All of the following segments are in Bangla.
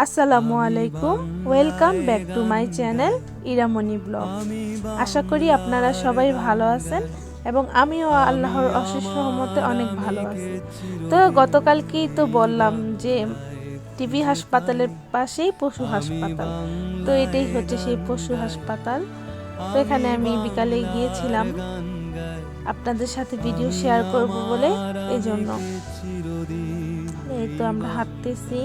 আসসালামু আলাইকুম, welcome back to my channel Iramoni blog. আশা করি আপনারা সবাই ভালো আছেন এবং আমিও আল্লাহর অশেষ রহমতে অনেক ভালো আছি। তো গতকালকেই তো বললাম যে টিবি হাসপাতালের পাশেই পশু হাসপাতাল, তো এটাই হচ্ছে সেই পশু হাসপাতাল। তো এখানে আমি বিকালে গিয়েছিলাম আপনাদের সাথে ভিডিও শেয়ার করব বলে, এই জন্য এই তো আমরা হাঁটতেছি।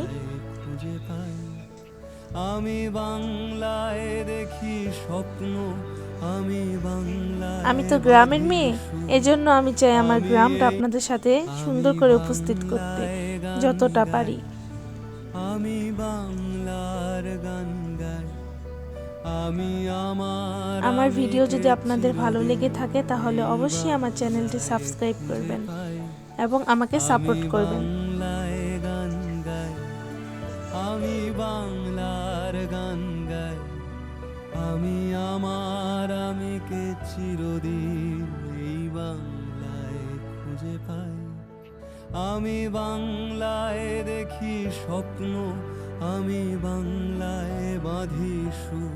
আমি বাংলায় দেখি স্বপ্ন, আমি তো গ্রামের মেয়ে, এজন্য আমি চাই আমার গ্রামটা আপনাদের সাথে সুন্দর করে উপস্থিত করতে যতটা পারি। আমি বাংলার গান গাই, আমি আমার ভিডিও যদি আপনাদের ভালো লেগে থাকে তাহলে অবশ্যই আমার চ্যানেলটি সাবস্ক্রাইব করবেন এবং আমাকে সাপোর্ট করবেন। গান গাই, আমি বাংলার গান গাই, আমি আমিকে চিরদিন এই বাংলায় খুঁজে পাই। আমি বাংলায় দেখি স্বপ্ন, আমি বাংলায় বাঁধি সুর,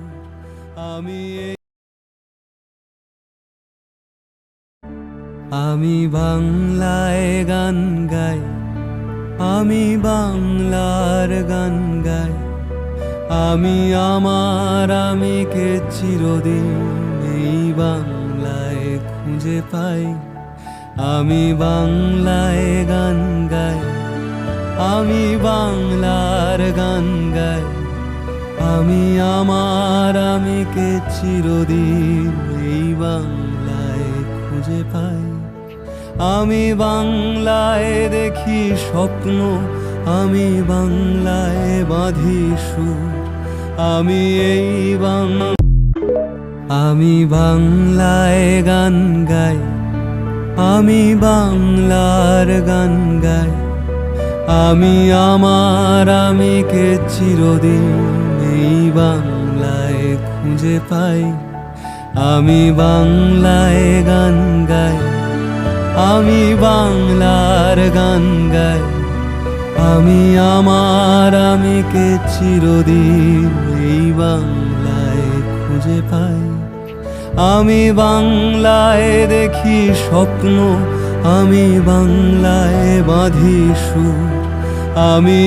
আমি বাংলায় গান গাই, আমি বাংলার গান গাই, আমি আমিকে চিরদিন এই বাংলায় খুঁজে পাই। আমি বাংলায় গান গাই, আমি বাংলার গান গাই, আমি আমিকে চিরদিন এই বাংলায় খুঁজে পাই। আমি বাংলায় দেখি স্বপ্ন, আমি বাংলায় বাঁধি সুর, আমি এই আমি বাংলায় গান গাই, আমি বাংলার গান গাই, আমি আমিকে চিরদিন এই বাংলায় খুঁজে পাই। আমি বাংলায় গান গাই, আমি বাংলার গান গাই, আমি আমিকে চিরদিন এই বাংলায় খুঁজে পাই। আমি বাংলায় দেখি স্বপ্ন, আমি বাংলায় বাঁধি সুর, আমি